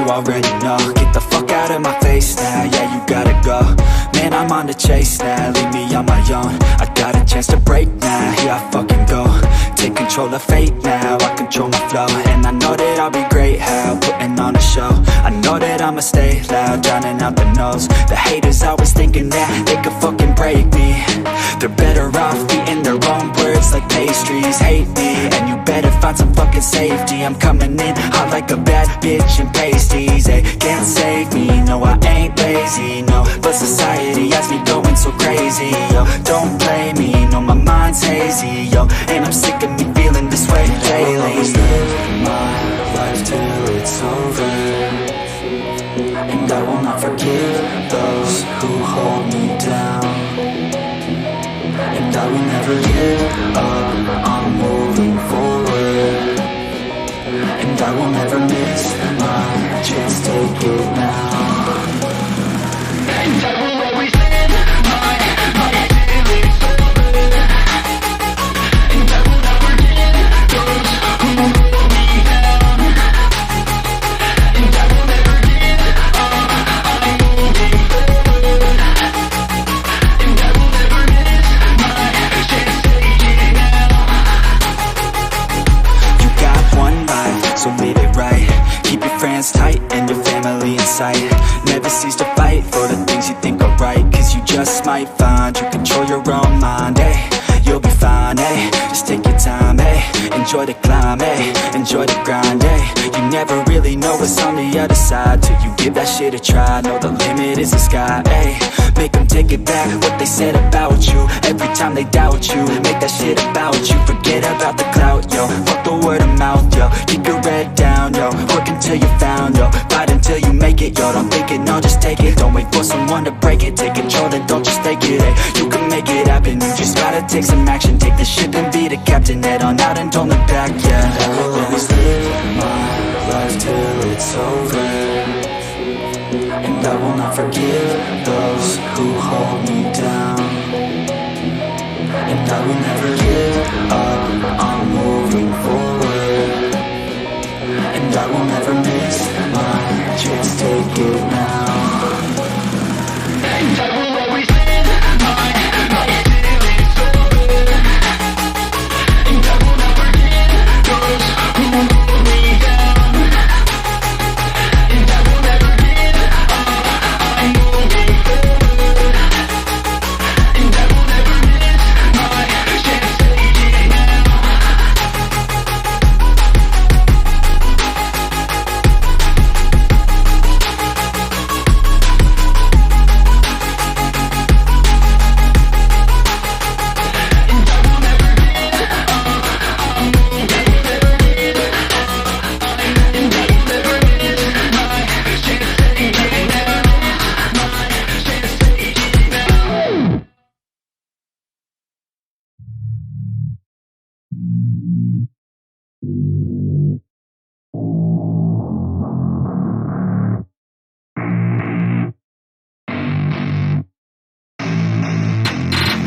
you already know. Get the fuck out of my face now, yeah, you gotta go. Man, I'm on the chase now, leave me on my own. I got a chance to break now, here I fucking go. Take control of fate now, I control my flow. And I know that I'll be great, how, putting on a show. I know that I'ma stay loud, drowning out the noise. The haters always thinking that they could fucking break me. They're better off eating their own words like pastries. Hate me, and you better find some fucking safety. I'm coming in hot like a bad bitch in pasties. They can't save me, no I ain't lazy, no. But society has me going so crazy, yo. Don't blame me, no my mind's hazy, yo. And I'm sick of me feeling this way daily. I'll always live my life till it's over, and I will not forgive those who hold me down. And I will never give up, I'm moving forward. And I will never miss my chance, take it now. And I will always live my life till it's over, and I will not forgive those who hold me down. And I will never give up, I'm moving forward. And I will never miss my chance, take it now. You got one life, so live it right. Keep your friends tight and your family in sight. Never cease to fight for the things you think are right, cause you just might find you control your own mind, eh? You'll be fine, eh? Just take your time, eh? Enjoy the climb, eh? Enjoy the grind, eh? You never really know what's on the other side till you give that shit a try. Know the limit is the sky, eh? Make them take it back, what they said about you. Every time they doubt you, make that shit about you. Forget about the clout, yo. Fuck the word of mouth, yo. Keep your head down, yo. Work until you're found, yo. Fight until you make it, yo. Don't think it, no, just take it. Don't wait for someone to break it. Take control, then don't just take it, eh? You can make it happen, you just gotta take some action. Take the ship and be the captain. Head on out and don't look back, yeah. I will always live my life till it's over, and I will not forgive those who hold me down. And I will never give up, I'm moving forward. And I will never miss my chance, take it now. And I will always live my life till it's over, and I will not forgive those who hold me down. And I will never give up, I'm moving forward. And I will never miss my chance, take it now.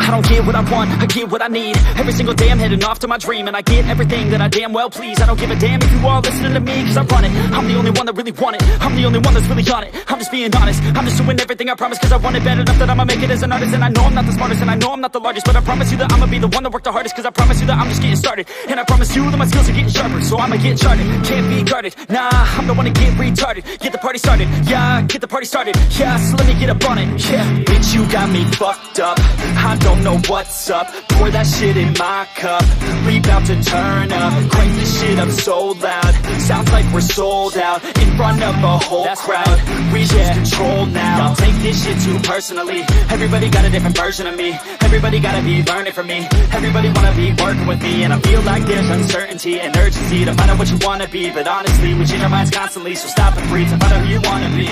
I don't get what I want, I get what I need. Every single day I'm heading off to my dream, and I get everything that I damn well please. I don't give a damn if you all listening to me, cause I run it. I'm the only one that really want it, I'm the only one that's really on it. I'm just being honest, I'm just doing everything I promise, cause I want it bad enough that I'ma make it as an artist. And I know I'm not the smartest, and I know I'm not the largest, but I promise you that I'ma be the one that worked the hardest, cause I promise you that I'm just getting started. And I promise you that my skills are getting sharper, so I'ma get charted. Can't be guarded, nah, I'm the one to get retarded. Get the party started, yeah, get the party started. Yeah, so let me get up on it, yeah. Bitch, you got me fucked up, I don't know what's up. Pour that shit in my cup, we bout to turn up. Crank this shit up so loud, sounds like we're sold out. In front of a whole crowd, we lose control now. I'll take this shit too personally, everybody got a different version of me. Everybody gotta be learning from me, everybody wanna be working with me. And I feel like there's uncertainty and urgency to find out what you wanna be. But honestly, we change our minds constantly, so stop and breathe and find out who you wanna be.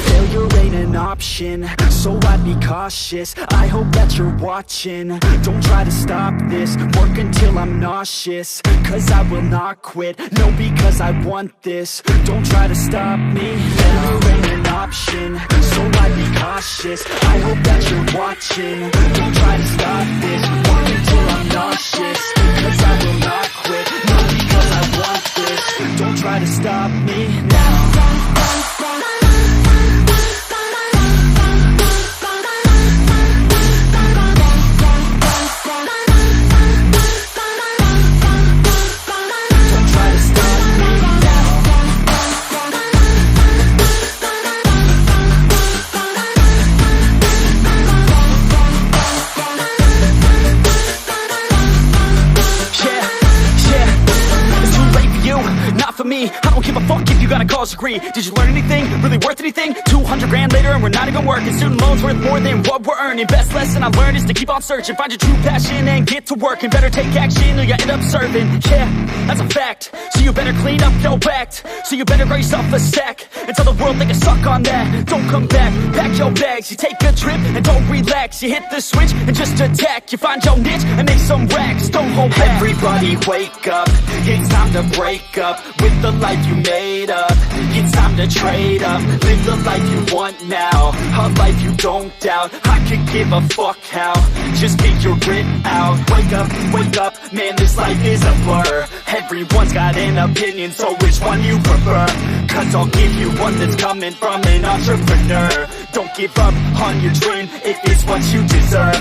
Failure ain't an option, so I'd be cautious. I hope that you're watching. Don't try to stop this, work until I'm nauseous. Cause I will not quit, no, because I want this. Don't try to stop me, failure ain't an option, so I'd be cautious. I hope that you're watching. Don't try to stop this, work until I'm nauseous. Cause I will not quit, no, because I want this. Don't try to stop me now. I don't give a fuck if you got a college degree. Did you learn anything? Really worth anything? 200 grand later and we're not even working. Student loans worth more than what we're earning. Best lesson I learned is to keep on searching. Find your true passion and get to work. And better take action or you end up serving. Yeah, that's a fact. So you better clean up your act. So you better grab yourself a sack and tell the world they can suck on that. Don't come back, pack your bags. You take a trip and don't relax. You hit the switch and just attack. You find your niche and make some racks. Don't hold back. Everybody wake up, it's time to break up with the life you made up. It's time to trade up, live the life you want now, a life you don't doubt. I could give a fuck how, just get your grit out. Wake up, man, this life is a blur. Everyone's got an opinion, so which one you prefer? Cause I'll give you one that's coming from an entrepreneur. Don't give up on your dream if it's what you deserve.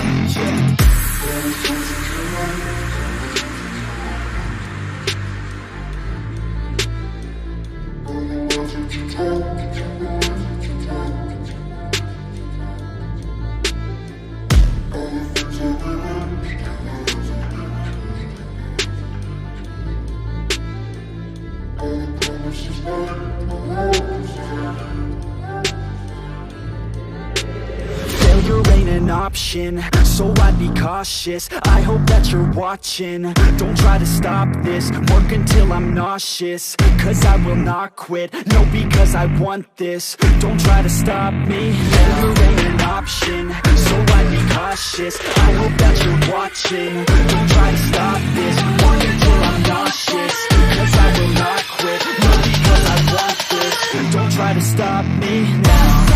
Failure ain't an option, so I'd be cautious. I hope that you're watching. Don't try to stop this, work until I'm nauseous. Cause I will not quit, no, because I want this. Don't try to stop me, failure ain't an option, so I'd be cautious. I hope that you're watching. Don't try to stop this, work until I'm nauseous. Cause I will not quit, no, because I want this. Don't try to stop me now.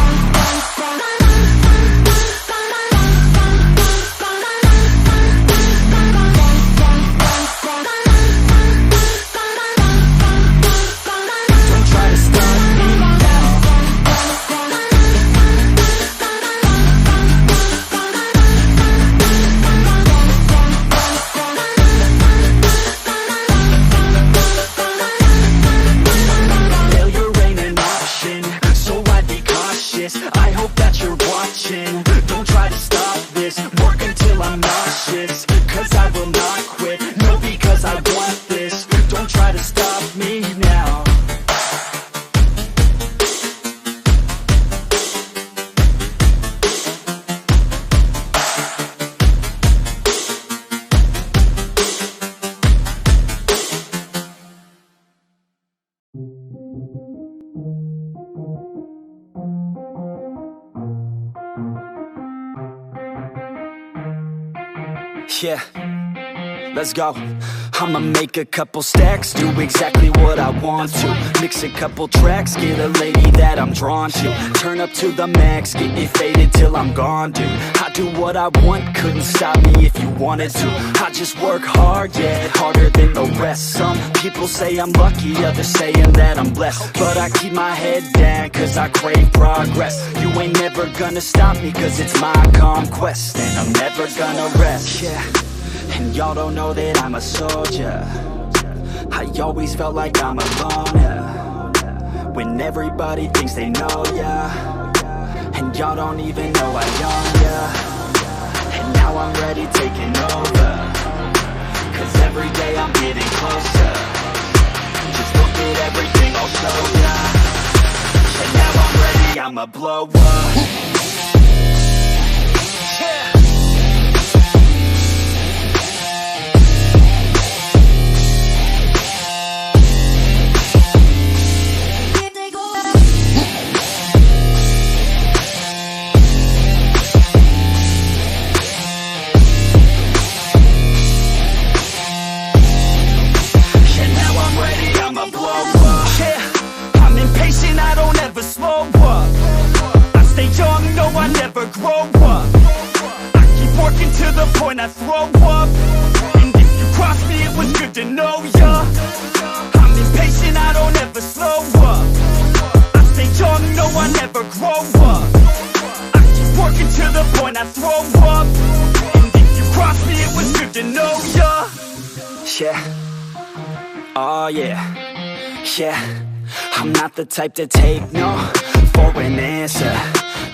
I hope that you're watching. Don't try to stop this, work until I'm nauseous. Cause I will not quit, no, because I want this. Don't try to stop me now. Yeah, let's go. I'ma make a couple stacks, do exactly what I want to. Mix a couple tracks, get a lady that I'm drawn to. Turn up to the max, get it faded till I'm gone, dude. I do what I want, couldn't stop me if you wanted to. I just work hard, yeah, harder than the rest. Some people say I'm lucky, others saying that I'm blessed. But I keep my head down, cause I crave progress. You ain't never gonna stop me, cause it's my conquest. And I'm never gonna rest, yeah. And y'all don't know that I'm a soldier. I always felt like I'm alone, yeah. When everybody thinks they know ya, and y'all don't even know I own ya. And now I'm ready taking over, cause every day I'm getting closer. Just look at everything I'll show ya. And now I'm ready, I'ma blow up. I never grow up. I keep working to the point I throw up. And if you cross me, it was good to know ya. I'm impatient, I don't ever slow up. I stay young, no, I never grow up. I keep working to the point I throw up. And if you cross me, it was good to know ya. Yeah. Oh yeah. Yeah. I'm not the type to take no for an answer.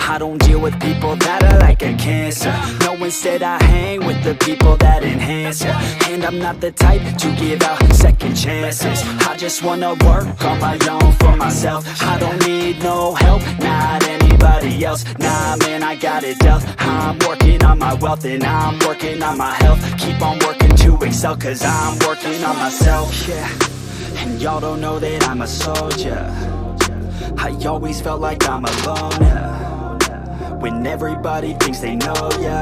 I don't deal with people that are like a cancer. No, instead I hang with the people that enhance ya. And I'm not the type to give out second chances. I just wanna work on my own for myself. I don't need no help, not anybody else. Nah man, I got it dealt. I'm working on my wealth and I'm working on my health. Keep on working to excel, cause I'm working on myself. Yeah. And y'all don't know that I'm a soldier. I always felt like I'm alone, yeah. When everybody thinks they know ya.